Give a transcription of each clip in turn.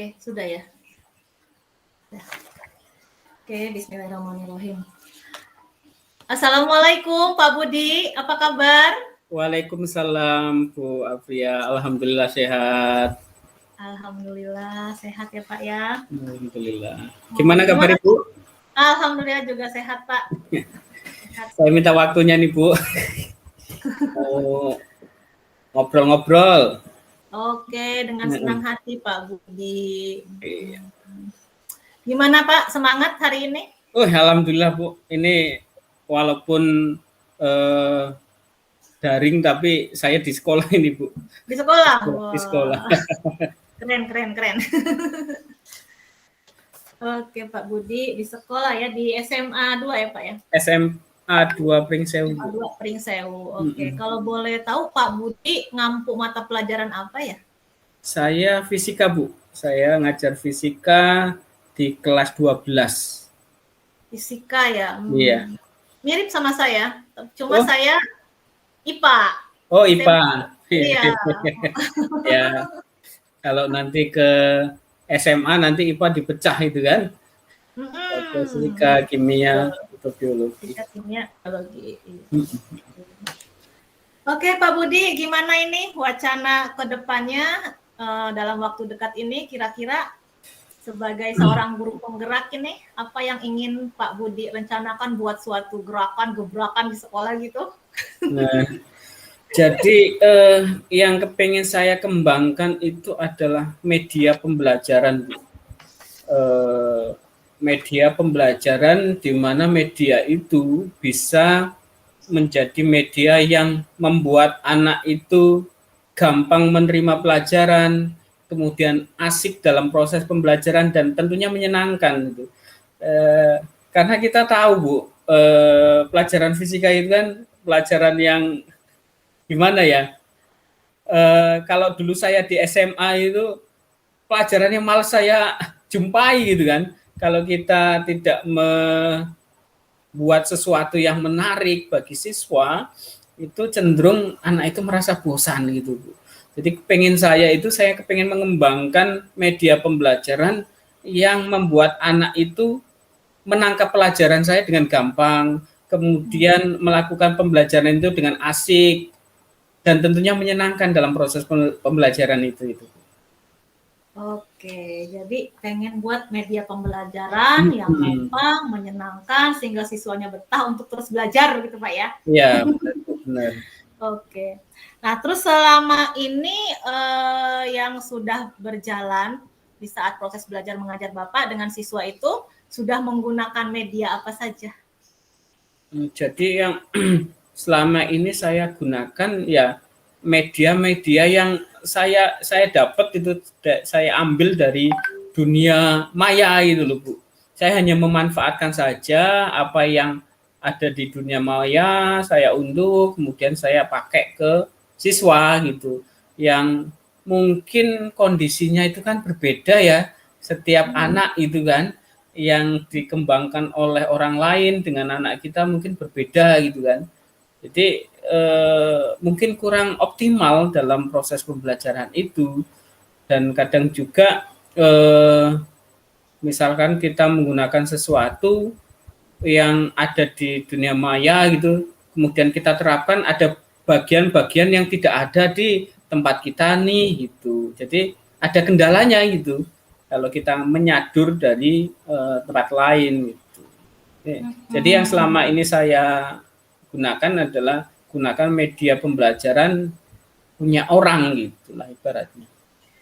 Oke, sudah ya. Oke, bismillahirrahmanirrahim. Assalamualaikum Pak Budi, apa kabar? Waalaikumsalam Bu Afria, alhamdulillah sehat. Alhamdulillah sehat ya Pak ya. Alhamdulillah. Gimana kabar Terima Ibu? Alhamdulillah juga sehat Pak. Sehat. Saya minta waktunya nih Bu. Mau ngobrol-ngobrol. Oke, dengan senang hati Pak Budi. Iya. Gimana Pak, semangat hari ini? Alhamdulillah Bu. Ini walaupun daring tapi saya di sekolah ini Bu. Di sekolah? Di sekolah. Keren. Oke Pak Budi, di sekolah ya, di SMA 2 ya Pak ya? SMA 2 Pringsewu. SMA 2 Pringsewu, oke. Kalau boleh tahu Pak Budi ngampu mata pelajaran apa ya? Saya fisika Bu. Saya ngajar fisika di kelas 12. Fisika ya? Iya. Mirip sama saya, cuma saya IPA. Oh IPA. Iya. Ya. Kalau nanti ke SMA nanti IPA dipecah itu kan? Fisika, kimia, atau biologi. Fisika, kimia, biologi. Oke Pak Budi, gimana ini wacana ke depannya dalam waktu dekat ini kira-kira sebagai seorang guru penggerak ini apa yang ingin Pak Budi rencanakan buat suatu gebrakan di sekolah gitu? Nah, jadi yang kepengen saya kembangkan itu adalah media pembelajaran. Media pembelajaran di mana media itu bisa menjadi media yang membuat anak itu gampang menerima pelajaran, kemudian asik dalam proses pembelajaran dan tentunya menyenangkan. Gitu. Karena kita tahu Bu, pelajaran fisika itu kan pelajaran yang gimana ya? Kalau dulu saya di SMA itu pelajaran yang malas saya jumpai gitu kan. Kalau kita tidak membuat sesuatu yang menarik bagi siswa, itu cenderung anak itu merasa bosan gitu Bu. Jadi saya kepengen mengembangkan media pembelajaran yang membuat anak itu menangkap pelajaran saya dengan gampang, kemudian melakukan pembelajaran itu dengan asik, dan tentunya menyenangkan dalam proses pembelajaran itu. Oke, jadi pengen buat media pembelajaran yang gampang, menyenangkan, sehingga siswanya betah untuk terus belajar gitu Pak ya? Iya, benar. Oke, nah terus selama ini yang sudah berjalan di saat proses belajar mengajar Bapak dengan siswa itu sudah menggunakan media apa saja? Jadi yang selama ini saya gunakan ya media-media yang saya dapat itu saya ambil dari dunia maya itu loh Bu. Saya hanya memanfaatkan saja apa yang ada di dunia maya, saya unduh, kemudian saya pakai ke siswa gitu. Yang mungkin kondisinya itu kan berbeda ya, setiap anak itu kan. Yang dikembangkan oleh orang lain dengan anak kita mungkin berbeda gitu kan. Jadi mungkin kurang optimal dalam proses pembelajaran itu, dan kadang juga misalkan kita menggunakan sesuatu yang ada di dunia maya gitu, kemudian kita terapkan ada bagian-bagian yang tidak ada di tempat kita nih gitu. Jadi ada kendalanya gitu kalau kita menyadur dari tempat lain gitu. Jadi yang selama ini saya gunakan adalah gunakan media pembelajaran punya orang gitulah ibaratnya.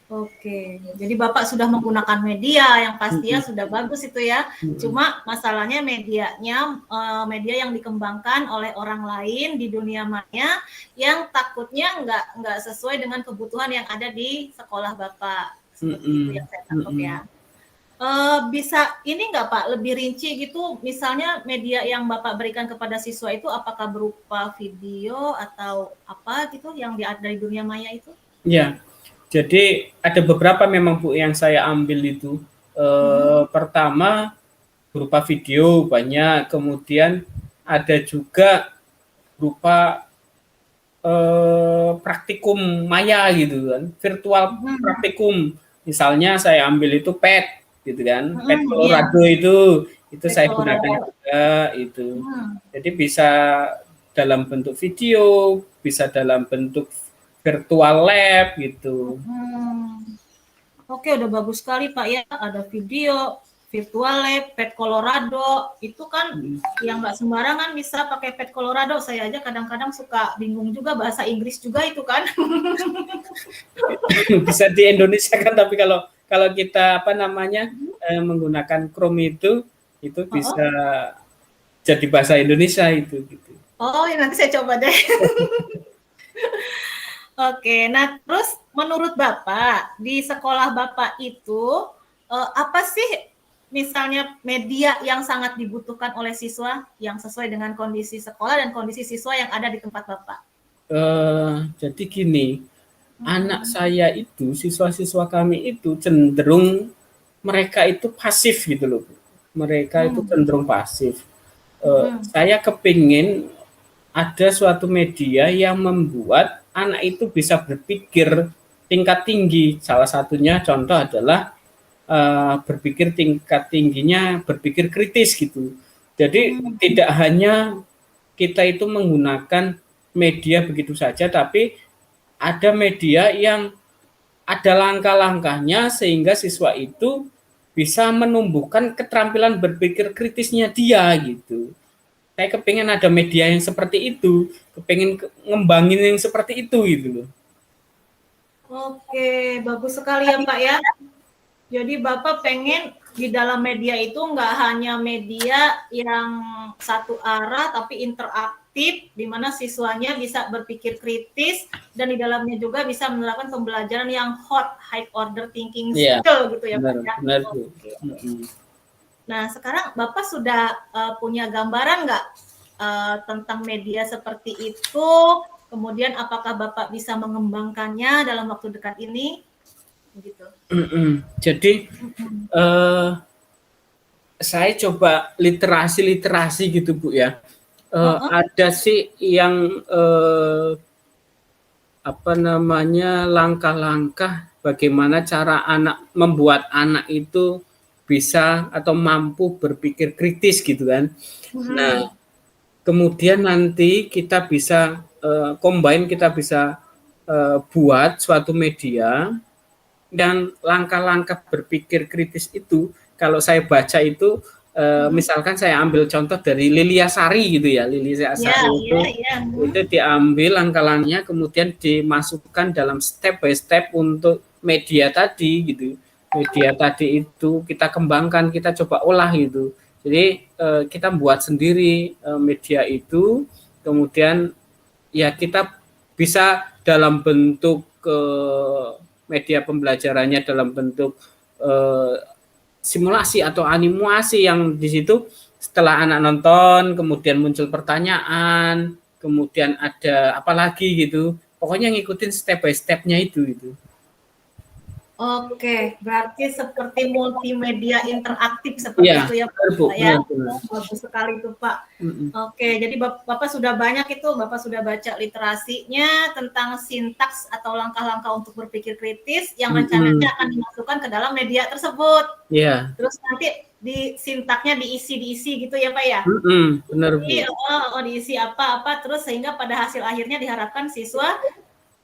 Oke, jadi Bapak sudah menggunakan media yang pastinya sudah bagus itu ya. Cuma masalahnya medianya media yang dikembangkan oleh orang lain di dunia maya yang takutnya nggak sesuai dengan kebutuhan yang ada di sekolah Bapak. Seperti itu yang saya tangkap ya. Bisa ini nggak Pak lebih rinci gitu, misalnya media yang Bapak berikan kepada siswa itu apakah berupa video atau apa gitu yang dari dunia maya itu? Ya, jadi ada beberapa memang Bu yang saya ambil itu. Pertama berupa video banyak, kemudian ada juga berupa praktikum maya gitu kan, virtual praktikum misalnya saya ambil itu PET gitu kan, PET Iya. Colorado itu PET saya Colorado. gunakan juga itu. Jadi bisa dalam bentuk video, bisa dalam bentuk virtual lab gitu. Oke, udah bagus sekali Pak ya. Ada video, virtual lab, PET Colorado. Itu kan yang nggak sembarangan bisa pakai PET Colorado. Saya aja kadang-kadang suka bingung juga bahasa Inggris juga itu kan. Bisa di Indonesia kan, tapi kalau kita menggunakan Chrome itu bisa jadi bahasa Indonesia itu gitu. Oh, ya nanti saya coba deh. Oke, nah terus menurut Bapak, di sekolah Bapak itu apa sih misalnya media yang sangat dibutuhkan oleh siswa yang sesuai dengan kondisi sekolah dan kondisi siswa yang ada di tempat Bapak? Jadi gini, anak saya itu, siswa-siswa kami itu cenderung mereka itu pasif gitu loh. Mereka itu cenderung pasif. Saya kepingin ada suatu media yang membuat anak itu bisa berpikir tingkat tinggi. Salah satunya contoh adalah berpikir tingkat tingginya berpikir kritis gitu. Jadi tidak hanya kita itu menggunakan media begitu saja, tapi ada media yang ada langkah-langkahnya sehingga siswa itu bisa menumbuhkan keterampilan berpikir kritisnya dia gitu. Saya kepingin ada media yang seperti itu, kepingin ngembangin yang seperti itu gitu loh. Oke, bagus sekali ya Pak ya. Jadi Bapak pengen di dalam media itu nggak hanya media yang satu arah tapi interaktif di mana siswanya bisa berpikir kritis dan di dalamnya juga bisa menerapkan pembelajaran yang high order thinking skill gitu ya Pak ya. Benar. Oke. Nah sekarang Bapak sudah punya gambaran nggak tentang media seperti itu? Kemudian apakah Bapak bisa mengembangkannya dalam waktu dekat ini? Gitu. Jadi saya coba literasi gitu Bu ya. Ada sih yang langkah-langkah bagaimana cara membuat anak itu bisa atau mampu berpikir kritis gitu kan. Nah, kemudian nanti kita bisa combine, kita bisa buat suatu media. Dan langkah-langkah berpikir kritis itu, kalau saya baca itu, misalkan saya ambil contoh dari Lilia Sari gitu ya, Lilia Sari itu diambil langkah-langkahnya, kemudian dimasukkan dalam step by step untuk media tadi gitu. Media tadi itu kita kembangkan, kita coba olah gitu. Jadi kita buat sendiri media itu, kemudian ya kita bisa dalam bentuk media pembelajarannya dalam bentuk simulasi atau animasi yang di situ setelah anak nonton kemudian muncul pertanyaan, kemudian ada apa lagi gitu. Pokoknya ngikutin step by step-nya itu gitu. Oke, berarti seperti multimedia interaktif seperti itu ya Pak. Bagus sekali itu Pak. Oke, jadi Bapak sudah banyak itu, Bapak sudah baca literasinya tentang sintaks atau langkah-langkah untuk berpikir kritis yang rencananya akan dimasukkan ke dalam media tersebut. Iya. Terus nanti di sintaknya diisi gitu ya Pak ya? Benar Bu. Diisi apa-apa terus sehingga pada hasil akhirnya diharapkan siswa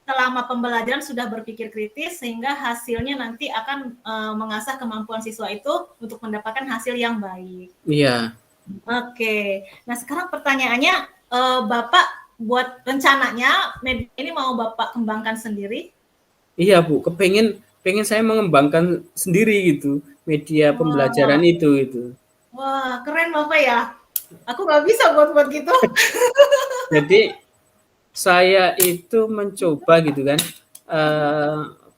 selama pembelajaran sudah berpikir kritis sehingga hasilnya nanti akan mengasah kemampuan siswa itu untuk mendapatkan hasil yang baik. Iya. Oke. Nah sekarang pertanyaannya, Bapak buat rencananya media ini mau Bapak kembangkan sendiri? Iya Bu, pengen saya mengembangkan sendiri gitu media pembelajaran itu. Wah keren Bapak ya. Aku nggak bisa buat gitu. Jadi saya itu mencoba gitu kan,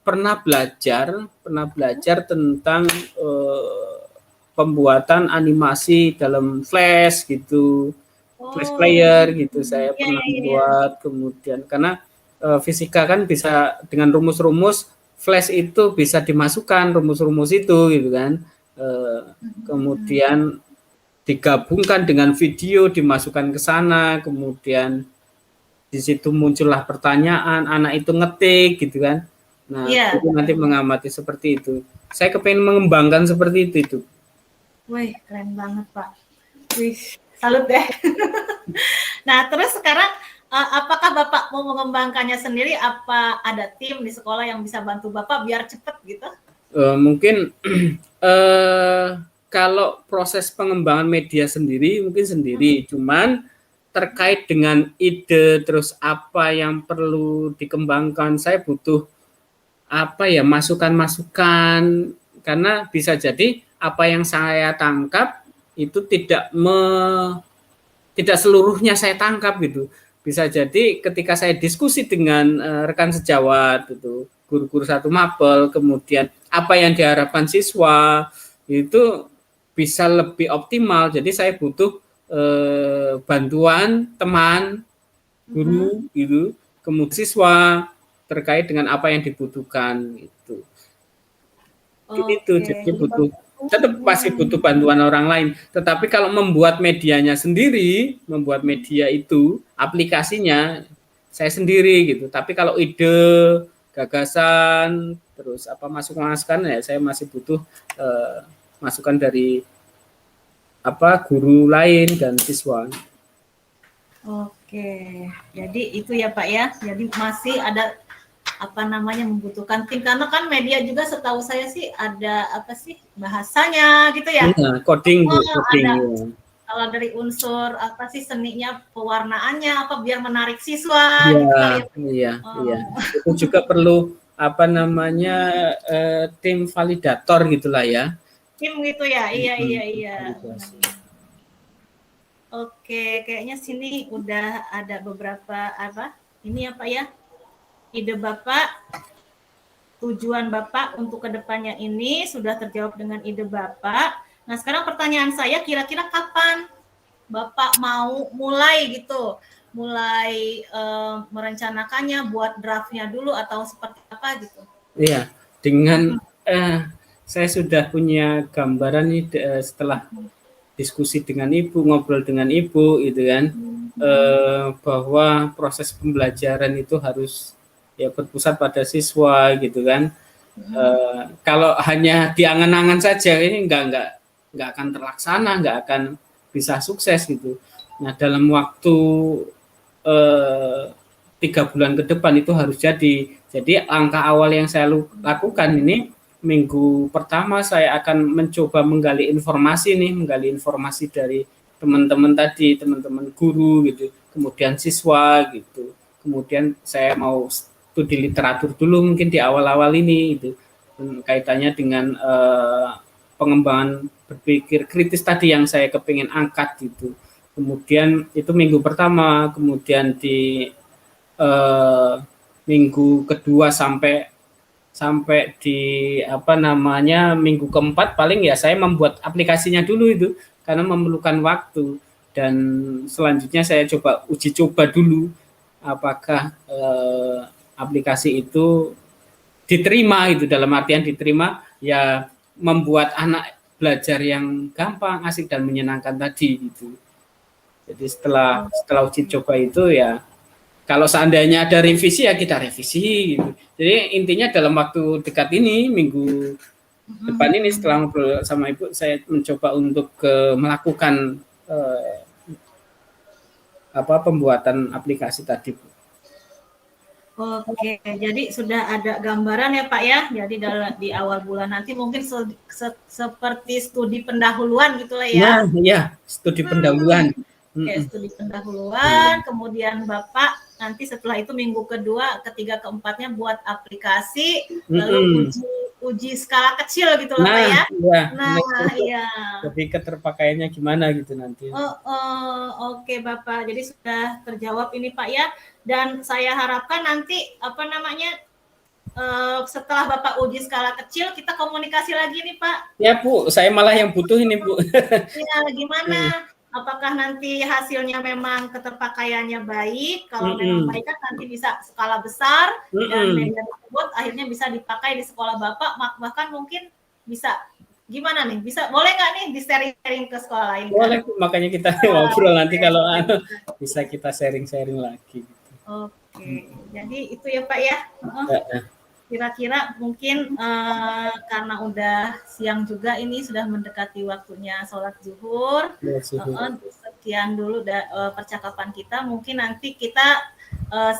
pernah belajar tentang pembuatan animasi dalam Flash gitu, Flash player gitu. Saya pernah buat, kemudian karena fisika kan bisa dengan rumus-rumus, Flash itu bisa dimasukkan rumus-rumus itu gitu kan, kemudian digabungkan dengan video, dimasukkan ke sana, kemudian di situ muncullah pertanyaan, anak itu ngetik gitu kan. Nah, Iya. itu nanti mengamati seperti itu. Saya kepengen mengembangkan seperti itu. Wih, keren banget, Pak. Wih, salut deh. Nah, terus sekarang apakah Bapak mau mengembangkannya sendiri? Apa ada tim di sekolah yang bisa bantu Bapak biar cepet gitu? Mungkin kalau proses pengembangan media sendiri mungkin sendiri, cuman terkait dengan ide terus apa yang perlu dikembangkan, saya butuh apa ya, masukan-masukan, karena bisa jadi apa yang saya tangkap itu tidak seluruhnya saya tangkap gitu. Bisa jadi ketika saya diskusi dengan rekan sejawat itu, guru-guru satu mapel, kemudian apa yang diharapkan siswa itu bisa lebih optimal. Jadi saya butuh bantuan teman guru gitu, kemudian siswa terkait dengan apa yang dibutuhkan itu. Itu jadi butuh, tetap pasti butuh bantuan orang lain. Tetapi kalau membuat medianya sendiri, membuat media itu aplikasinya saya sendiri gitu. Tapi kalau ide, gagasan, terus apa masukan ya saya masih butuh masukan dari apa guru lain dan siswa. Oke, jadi itu ya Pak ya. Jadi masih ada apa namanya membutuhkan tim, karena kan media juga setahu saya sih ada apa sih bahasanya gitu ya. Iya, coding, coding. Ada kalau dari unsur apa sih seninya, pewarnaannya apa biar menarik siswa Iya, gitu kali ya. iya, iya. Itu juga perlu apa namanya tim validator gitulah ya. Tim gitu ya. Iya. Oke, kayaknya sini udah ada beberapa apa ini ya Pak ya, ide Bapak, tujuan Bapak untuk kedepannya ini sudah terjawab dengan ide Bapak. Nah sekarang pertanyaan saya, kira-kira kapan Bapak mau mulai gitu, mulai merencanakannya, buat draftnya dulu atau seperti apa gitu? Iya, dengan saya sudah punya gambaran nih setelah diskusi dengan ibu, ngobrol dengan ibu, gitu kan, bahwa proses pembelajaran itu harus ya berpusat pada siswa, gitu kan. Kalau hanya diangan-angan saja ini nggak akan terlaksana, nggak akan bisa sukses gitu. Nah dalam waktu 3 bulan ke depan itu harus jadi. Jadi langkah awal yang saya lakukan ini, minggu pertama saya akan mencoba menggali informasi dari teman-teman tadi, teman-teman guru gitu, kemudian siswa gitu. Kemudian saya mau studi literatur dulu mungkin di awal-awal ini itu, kaitannya dengan pengembangan berpikir kritis tadi yang saya kepingin angkat gitu. Kemudian itu minggu pertama, kemudian di minggu kedua sampai di apa namanya minggu keempat paling ya saya membuat aplikasinya dulu itu, karena memerlukan waktu, dan selanjutnya saya uji coba dulu apakah aplikasi itu diterima, itu dalam artian diterima ya, membuat anak belajar yang gampang, asik dan menyenangkan tadi gitu. Jadi setelah uji coba itu ya, kalau seandainya ada revisi ya kita revisi gitu. Jadi intinya dalam waktu dekat ini, minggu depan ini setelah ngobrol sama ibu, saya mencoba untuk melakukan pembuatan aplikasi tadi. Oke, jadi sudah ada gambaran ya Pak ya. Jadi di awal bulan nanti mungkin seperti studi pendahuluan gitulah ya. Nah, ya studi pendahuluan. Oke, studi pendahuluan, kemudian Bapak nanti setelah itu minggu kedua, ketiga, keempatnya buat aplikasi, lalu uji skala kecil gitu loh Pak ya. Iya. Jadi keterpakaiannya gimana gitu nanti. Oke Bapak, jadi sudah terjawab ini Pak ya. Dan saya harapkan nanti apa namanya setelah Bapak uji skala kecil, kita komunikasi lagi nih Pak. Ya Bu, saya malah yang butuh ini Bu. Ya, gimana? Apakah nanti hasilnya memang keterpakaiannya baik? Kalau memang baik kan nanti bisa skala besar, dan media tersebut akhirnya bisa dipakai di sekolah Bapak, bahkan mungkin bisa gimana nih? Boleh nggak nih di-sharing ke sekolah lain? Boleh, makanya kita ngobrol nanti kalau bisa kita sharing-sharing lagi. Oke, jadi itu ya Pak ya. Kira-kira mungkin karena udah siang juga, ini sudah mendekati waktunya sholat zuhur. Sekian dulu percakapan kita. Mungkin nanti kita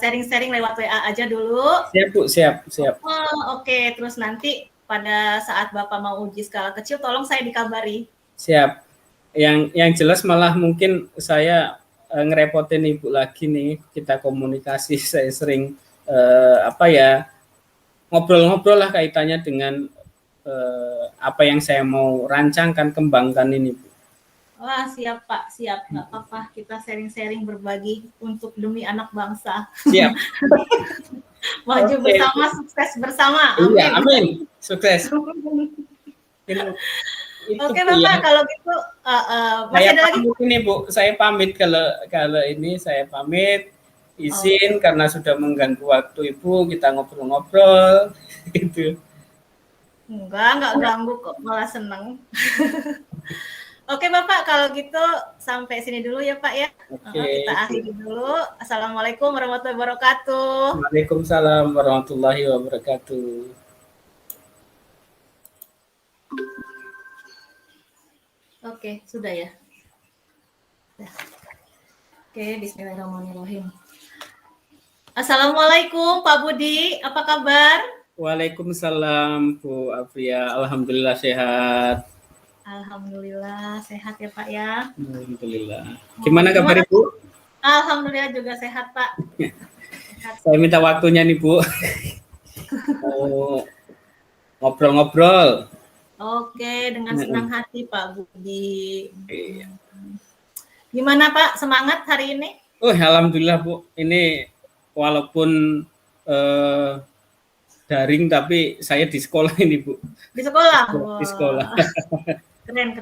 sharing-sharing lewat WA aja dulu. Siap Bu, siap. Oke. Terus nanti pada saat Bapak mau uji skala kecil, tolong saya dikabari. Siap. Yang jelas malah mungkin saya ngerepotin Ibu lagi nih. Kita komunikasi, saya sering ngobrol-ngobrol lah kaitannya dengan apa yang saya mau rancangkan, kembangkan ini Bu. Wah, siap Pak, siap. Nggak apa-apa, kita sharing-sharing berbagi untuk demi anak bangsa. Siap. Maju bersama, sukses bersama. Amin. Iya, amin. Sukses. Oke Bapak, kalau gitu masih ada lagi? Ini Bu, saya pamit kalau ini saya pamit. Izin karena sudah mengganggu waktu Ibu, kita ngobrol-ngobrol gitu. Enggak ganggu kok, malah seneng. Oke Bapak, kalau gitu sampai sini dulu ya Pak ya. Kita akhiri dulu. Assalamualaikum warahmatullahi wabarakatuh. Waalaikumsalam warahmatullahi wabarakatuh. Oke, sudah ya. Oke, bismillahirrahmanirrahim. Assalamualaikum Pak Budi, apa kabar? Waalaikumsalam Bu Afria, alhamdulillah sehat. Alhamdulillah sehat ya Pak ya. Alhamdulillah. Gimana kabar Ibu? Alhamdulillah juga sehat Pak. Sehat. Saya minta waktunya nih Bu. Ngobrol-ngobrol. Oke, dengan senang hati Pak Budi. Gimana Pak, semangat hari ini? Alhamdulillah Bu. Ini walaupun daring tapi saya di sekolah ini Bu. Di sekolah? Di sekolah. Keren.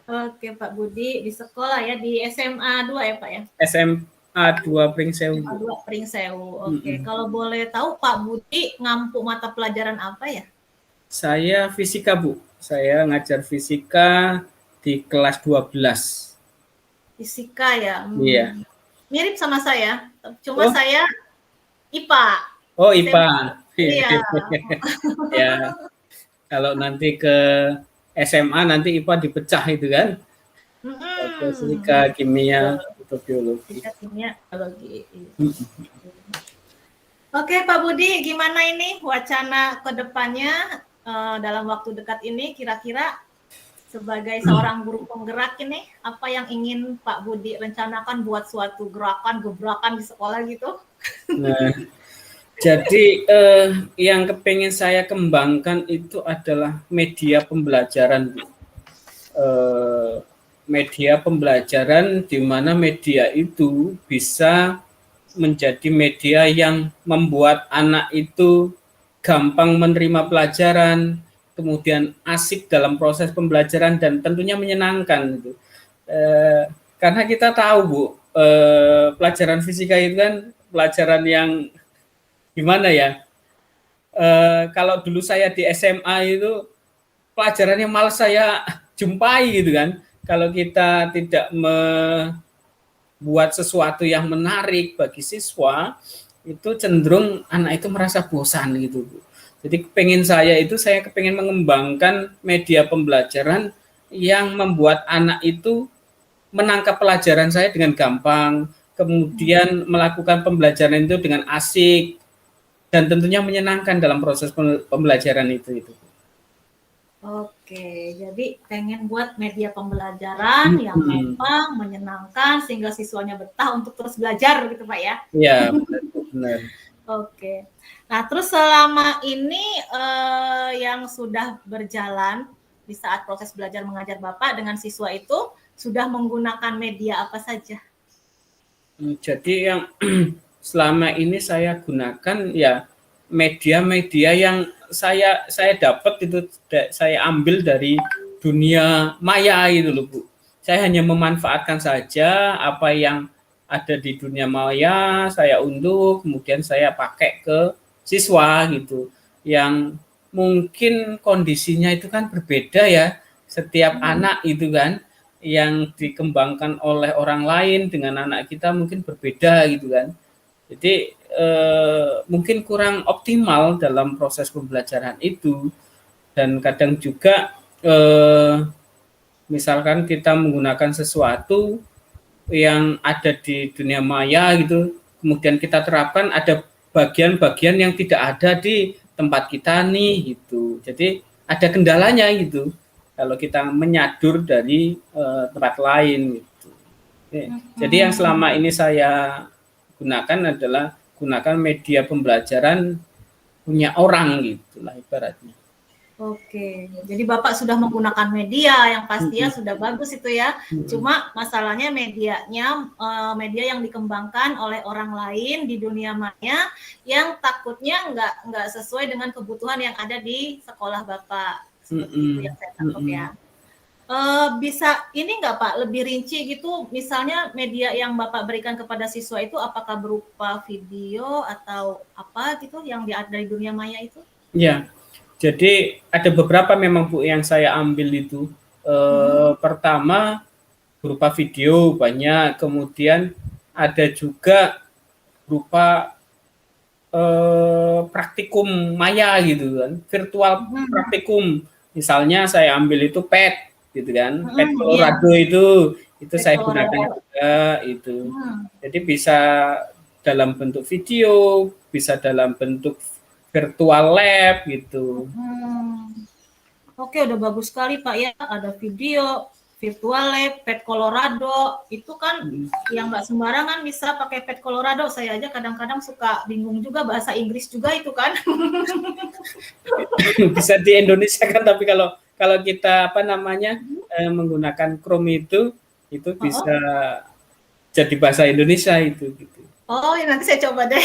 Oke Pak Budi, di sekolah ya, di SMA 2 ya Pak ya? SMA 2 Pringsewu. SMA 2 Pringsewu, oke. Kalau boleh tahu Pak Budi ngampu mata pelajaran apa ya? Saya fisika Bu, saya ngajar fisika di kelas 12. Fisika ya? Iya. Mirip sama saya, cuma saya IPA. Oh IPA. Iya. Ya. Kalau nanti ke SMA nanti IPA dipecah itu kan? Fisika, kimia, atau biologi. Fisika, kimia, biologi. Oke Pak Budi, gimana ini wacana ke depannya dalam waktu dekat ini? Kira-kira sebagai seorang guru penggerak ini, apa yang ingin Pak Budi rencanakan buat suatu gebrakan di sekolah gitu? Nah, jadi yang kepengen saya kembangkan itu adalah media pembelajaran. Media pembelajaran di mana media itu bisa menjadi media yang membuat anak itu gampang menerima pelajaran, kemudian asik dalam proses pembelajaran dan tentunya menyenangkan. Gitu. Karena kita tahu Bu, pelajaran fisika itu kan pelajaran yang gimana ya? Kalau dulu saya di SMA itu pelajaran yang malas saya jumpai gitu kan. Kalau kita tidak membuat sesuatu yang menarik bagi siswa, itu cenderung anak itu merasa bosan gitu Bu. Jadi saya kepengen mengembangkan media pembelajaran yang membuat anak itu menangkap pelajaran saya dengan gampang, kemudian melakukan pembelajaran itu dengan asik, dan tentunya menyenangkan dalam proses pembelajaran itu. Oke, jadi pengen buat media pembelajaran yang gampang, menyenangkan, sehingga siswanya betah untuk terus belajar gitu Pak ya? Iya, benar. Oke, nah terus selama ini yang sudah berjalan di saat proses belajar mengajar Bapak dengan siswa itu sudah menggunakan media apa saja? Jadi yang selama ini saya gunakan ya media-media yang saya dapat itu saya ambil dari dunia maya itu loh Bu. Saya hanya memanfaatkan saja apa yang ada di dunia maya, saya unduh, kemudian saya pakai ke siswa gitu. Yang mungkin kondisinya itu kan berbeda ya, setiap anak itu kan, yang dikembangkan oleh orang lain dengan anak kita mungkin berbeda gitu kan. Jadi mungkin kurang optimal dalam proses pembelajaran itu, dan kadang juga misalkan kita menggunakan sesuatu yang ada di dunia maya gitu, kemudian kita terapkan ada bagian-bagian yang tidak ada di tempat kita nih gitu. Jadi ada kendalanya gitu kalau kita menyadur dari tempat lain gitu. Jadi yang selama ini saya gunakan adalah gunakan media pembelajaran punya orang gitulah ibaratnya. Oke, jadi Bapak sudah menggunakan media yang pastinya sudah bagus itu ya. Cuma masalahnya medianya media yang dikembangkan oleh orang lain di dunia maya yang takutnya nggak sesuai dengan kebutuhan yang ada di sekolah Bapak. Seperti itu yang saya tangkap ya. Bisa ini nggak Pak lebih rinci gitu, misalnya media yang Bapak berikan kepada siswa itu apakah berupa video atau apa gitu yang dari dunia maya itu? Ya. Jadi ada beberapa memang Bu yang saya ambil itu. Pertama berupa video banyak, kemudian ada juga berupa praktikum maya gitu kan, virtual praktikum. Misalnya saya ambil itu PET gitu kan, PET Colorado itu saya gunakan juga itu. Jadi bisa dalam bentuk video, bisa dalam bentuk virtual lab gitu. Oke, udah bagus sekali Pak ya. Ada video, virtual lab, PET Colorado. Itu kan yang nggak sembarangan bisa pakai PET Colorado. Saya aja kadang-kadang suka bingung juga bahasa Inggris juga itu kan. Bisa di Indonesia kan, tapi kalau kita menggunakan Chrome itu bisa jadi bahasa Indonesia itu gitu. Oh, ya nanti saya coba deh.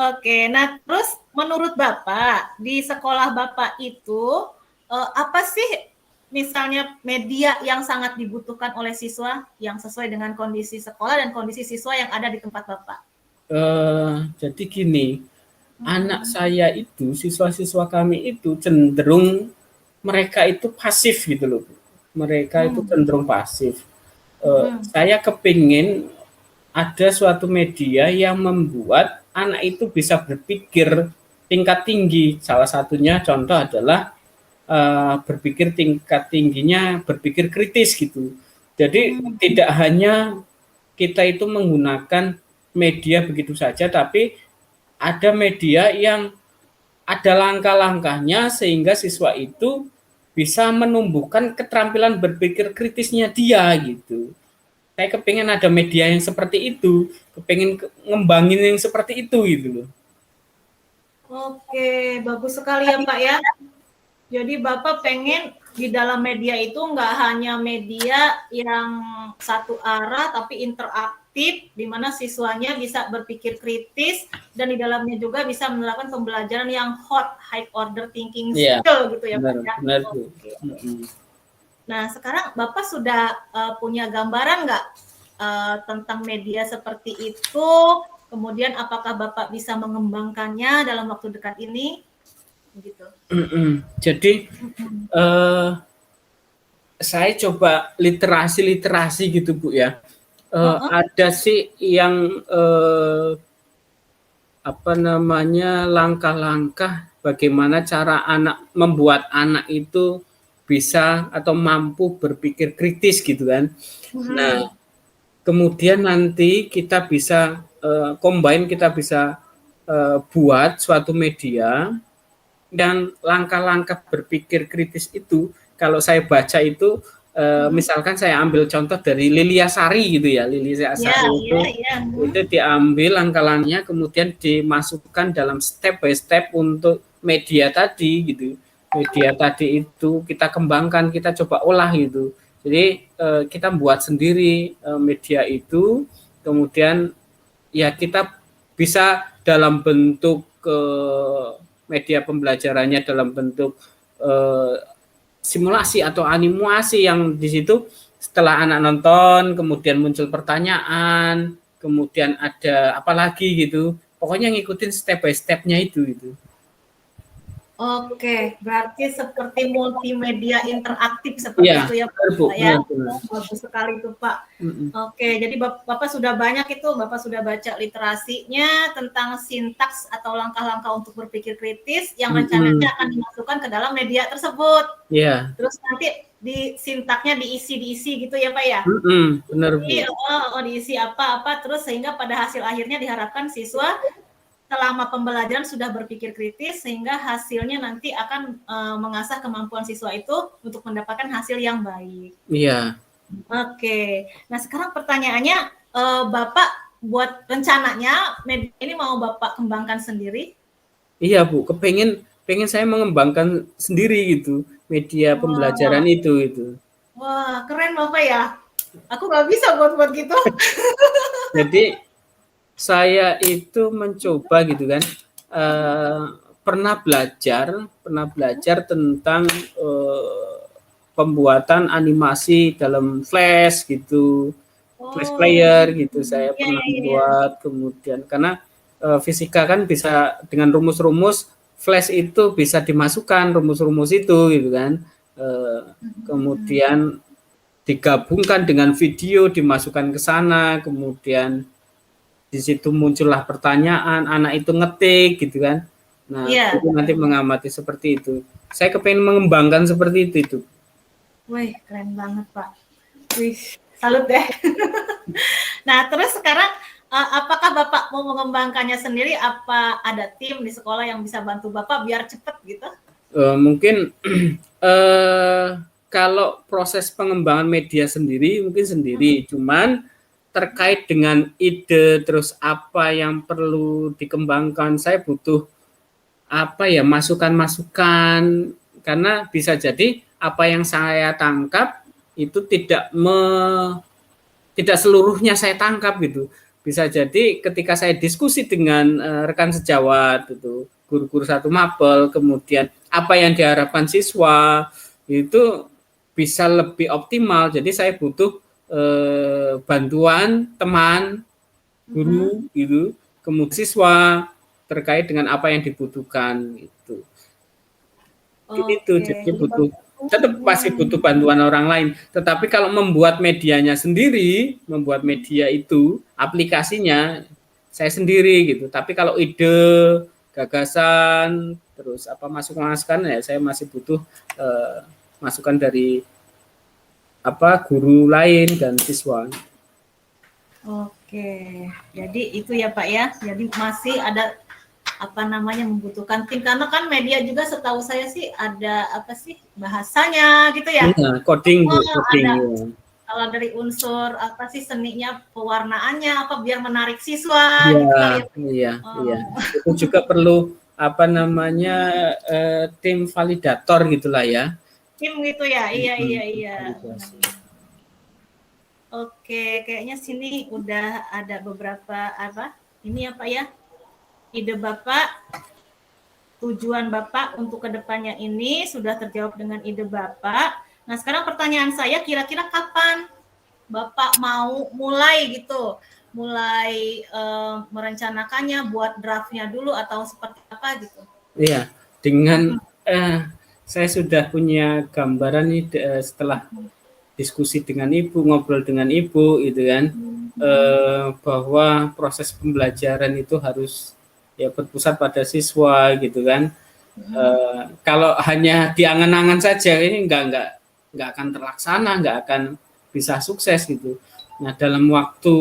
Oke, nah terus menurut Bapak, di sekolah Bapak itu apa sih misalnya media yang sangat dibutuhkan oleh siswa yang sesuai dengan kondisi sekolah dan kondisi siswa yang ada di tempat Bapak? Jadi gini, anak saya itu, siswa-siswa kami itu cenderung mereka itu pasif gitu loh. Mereka itu cenderung pasif. Saya kepingin ada suatu media yang membuat anak itu bisa berpikir tingkat tinggi. Salah satunya contoh adalah berpikir tingkat tingginya berpikir kritis gitu. Jadi tidak hanya kita itu menggunakan media begitu saja, tapi ada media yang ada langkah-langkahnya sehingga siswa itu bisa menumbuhkan keterampilan berpikir kritisnya dia gitu. Saya kepingin ada media yang seperti itu, kepingin ngembangin yang seperti itu gitu loh. Oke, bagus sekali ya Pak ya. Jadi Bapak pengen di dalam media itu nggak hanya media yang satu arah tapi interaktif, di mana siswanya bisa berpikir kritis dan di dalamnya juga bisa menerapkan pembelajaran yang high order thinking skill gitu ya Pak ya. Benar. Nah, sekarang Bapak sudah punya gambaran nggak tentang media seperti itu? Kemudian apakah Bapak bisa mengembangkannya dalam waktu dekat ini? Gitu. Jadi saya coba literasi gitu Bu ya. Ada sih yang langkah-langkah bagaimana cara membuat anak itu bisa atau mampu berpikir kritis gitu kan. Nah, kemudian nanti kita bisa combine, kita bisa buat suatu media, dan langkah-langkah berpikir kritis itu kalau saya baca itu misalkan saya ambil contoh dari Lilia Sari gitu ya. Lilia Sari itu diambil langkah-langkahnya kemudian dimasukkan dalam step by step untuk media tadi gitu. Media tadi itu kita kembangkan, kita coba olah gitu. Jadi kita buat sendiri media itu, kemudian ya kita bisa dalam bentuk media pembelajarannya dalam bentuk simulasi atau animasi yang di situ setelah anak nonton kemudian muncul pertanyaan, kemudian ada apa lagi gitu. Pokoknya ngikutin step by step-nya itu gitu. Oke, berarti seperti multimedia interaktif Iya, seperti itu ya benar, Bu. Pak ya. Benar. Bagus sekali itu Pak. Mm-mm. Oke, jadi Bapak sudah banyak itu, Bapak sudah baca literasinya tentang sintaks atau langkah-langkah untuk berpikir kritis yang rencananya Mm-mm. akan dimasukkan ke dalam media tersebut. Iya. Terus nanti di sintaknya diisi gitu ya Pak ya. Mm-mm. Benar, Diisi, Bu. diisi apa-apa terus sehingga pada hasil akhirnya diharapkan siswa selama pembelajaran sudah berpikir kritis sehingga hasilnya nanti akan mengasah kemampuan siswa itu untuk mendapatkan hasil yang baik. Iya. Oke, nah sekarang pertanyaannya, Bapak buat rencananya media ini mau Bapak kembangkan sendiri? Iya, Bu. Pengen saya mengembangkan sendiri gitu media pembelajaran Wah, itu. wah keren Bapak ya. Aku nggak bisa buat gitu. Jadi saya itu mencoba gitu kan, pernah belajar tentang pembuatan animasi dalam Flash gitu, Flash Oh, player gitu. Saya iya pernah iya iya. buat, kemudian karena fisika kan bisa dengan rumus-rumus, Flash itu bisa dimasukkan rumus-rumus itu gitu kan. Kemudian digabungkan dengan video, dimasukkan ke sana, kemudian di situ muncullah pertanyaan, anak itu ngetik gitu kan. Nah, Iya. itu nanti mengamati seperti itu. Saya kepengen mengembangkan seperti itu. Wih, keren banget Pak. Wih, salut deh. Nah, terus sekarang apakah Bapak mau mengembangkannya sendiri? Apa ada tim di sekolah yang bisa bantu Bapak biar cepet gitu? Mungkin kalau proses pengembangan media sendiri mungkin sendiri, cuman terkait dengan ide terus apa yang perlu dikembangkan, saya butuh apa ya, masukan-masukan, karena bisa jadi apa yang saya tangkap itu tidak seluruhnya saya tangkap gitu. Bisa jadi ketika saya diskusi dengan rekan sejawat itu, guru-guru satu mapel, kemudian apa yang diharapkan siswa itu bisa lebih optimal. Jadi saya butuh bantuan teman guru gitu, kemudian siswa terkait dengan apa yang dibutuhkan itu. Itu Oke, jadi jadi butuh, tetap pasti butuh bantuan orang lain. Tetapi kalau membuat medianya sendiri, membuat media itu aplikasinya saya sendiri gitu. Tapi kalau ide, gagasan, terus apa masukan ya saya masih butuh masukan dari apa guru lain dan siswa. oke. Jadi itu ya Pak ya. Jadi masih ada apa namanya membutuhkan tim karena kan media juga setahu saya sih ada apa sih bahasanya gitu ya. Iya, coding Bu, coding. Ada Ya. kalau dari unsur apa sih seninya pewarnaannya apa biar menarik siswa Iya, gitu kali ya. iya, iya. Oh, Itu juga perlu apa namanya tim validator gitulah ya. tim gitu ya. Iya iya Tim iya. validasi. Oke, kayaknya sini udah ada beberapa apa? Ini ya Pak ya. Ide Bapak, tujuan Bapak untuk kedepannya ini sudah terjawab dengan ide Bapak. Nah, sekarang pertanyaan saya, kira-kira kapan Bapak mau mulai gitu? Mulai merencanakannya, buat draftnya dulu atau seperti apa gitu? Iya, dengan saya sudah punya gambaran nih setelah diskusi dengan ibu, ngobrol dengan ibu, gitu kan, bahwa proses pembelajaran itu harus ya berpusat pada siswa, gitu kan. Kalau hanya diangan-angan saja ini nggak akan terlaksana, nggak akan bisa sukses gitu. Nah dalam waktu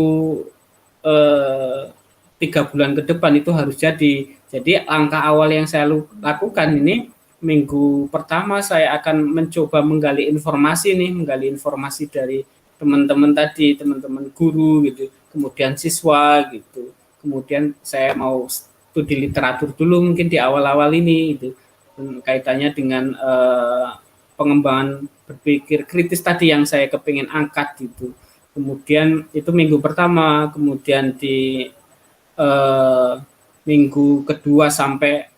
3 bulan ke depan itu harus jadi. Jadi langkah awal yang saya lakukan ini, minggu pertama saya akan mencoba menggali informasi dari teman-teman tadi, teman-teman guru gitu, kemudian siswa gitu. Kemudian saya mau studi literatur dulu mungkin di awal-awal ini itu kaitannya dengan pengembangan berpikir kritis tadi yang saya kepingin angkat gitu. Kemudian itu minggu pertama, kemudian di minggu kedua sampai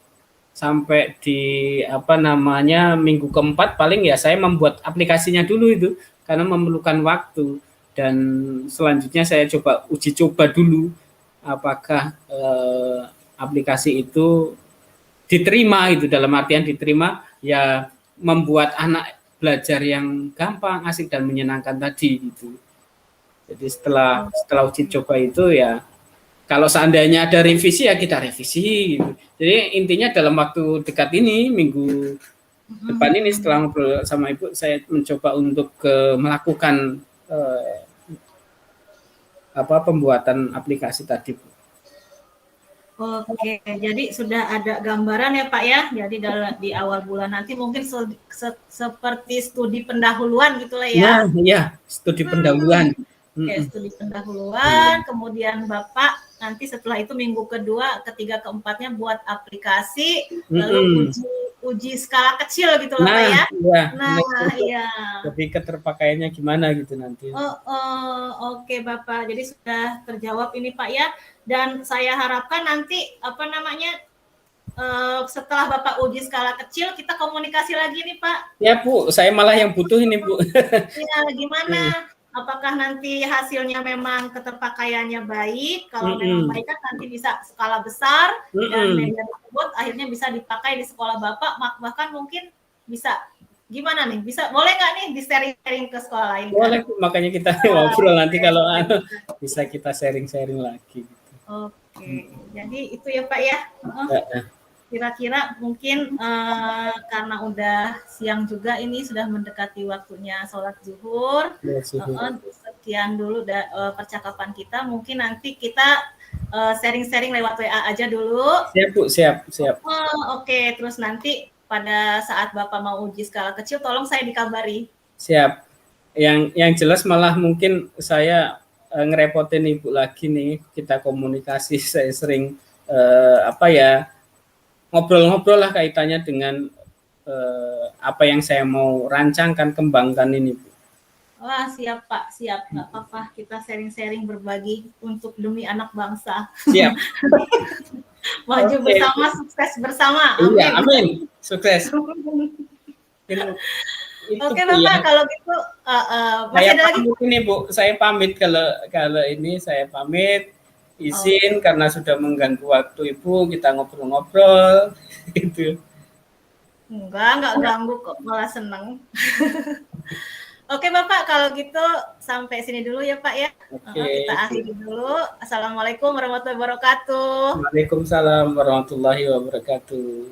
di apa namanya minggu keempat paling ya saya membuat aplikasinya dulu itu karena memerlukan waktu, dan selanjutnya saya coba uji coba dulu apakah aplikasi itu diterima itu, dalam artian diterima ya membuat anak belajar yang gampang, asik dan menyenangkan tadi gitu. Jadi setelah uji coba itu ya, kalau seandainya ada revisi ya kita revisi gitu. Jadi intinya dalam waktu dekat ini, minggu depan ini setelah ngobrol sama Ibu, saya mencoba untuk melakukan pembuatan aplikasi tadi. Oke, jadi sudah ada gambaran ya Pak ya. Jadi di awal bulan nanti mungkin seperti studi pendahuluan gitulah ya. Nah, ya, studi pendahuluan. Oke, studi pendahuluan, kemudian Bapak nanti setelah itu minggu kedua, ketiga, keempatnya buat aplikasi, lalu uji skala kecil gitu loh Pak ya. Iya. Jadi keterpakaiannya gimana gitu nanti. Oke Bapak, jadi sudah terjawab ini Pak ya. Dan saya harapkan nanti setelah Bapak uji skala kecil, kita komunikasi lagi nih Pak. Ya Bu, saya malah yang butuh ini Bu. Ya, gimana? Apakah nanti hasilnya memang keterpakaiannya baik? Kalau memang baik kan nanti bisa skala besar dan media tersebut akhirnya bisa dipakai di sekolah Bapak, bahkan mungkin bisa gimana nih? Boleh nggak nih di sharing ke sekolah lain? Boleh, makanya kita ngobrol nanti kalau bisa kita sharing lagi. Oke, jadi itu ya Pak ya. Kira-kira mungkin karena udah siang juga, ini sudah mendekati waktunya sholat zuhur. Sekian dulu percakapan kita. Mungkin nanti kita sharing-sharing lewat WA aja dulu. Siap Bu, siap. Oke, terus nanti pada saat Bapak mau uji skala kecil, tolong saya dikabari. Siap. Yang jelas malah mungkin saya ngerepotin Ibu lagi nih. Kita komunikasi, saya sering ngobrol-ngobrol lah kaitannya dengan apa yang saya mau rancangkan, kembangkan ini Bu. Wah, siap Pak, siap. Nggak apa-apa, kita sharing-sharing berbagi untuk demi anak bangsa. Siap. Maju bersama, sukses bersama. Amin. Iya, amin. Sukses. Oke Bapak, kalau gitu masih ada lagi? Ini Bu, saya pamit kalau ini saya pamit. Izin karena sudah mengganggu waktu Ibu, kita ngobrol-ngobrol gitu. Enggak ganggu kok, malah seneng. Oke Bapak, kalau gitu sampai sini dulu ya Pak ya. Kita akhiri dulu. Assalamualaikum warahmatullahi wabarakatuh. Waalaikumsalam warahmatullahi wabarakatuh.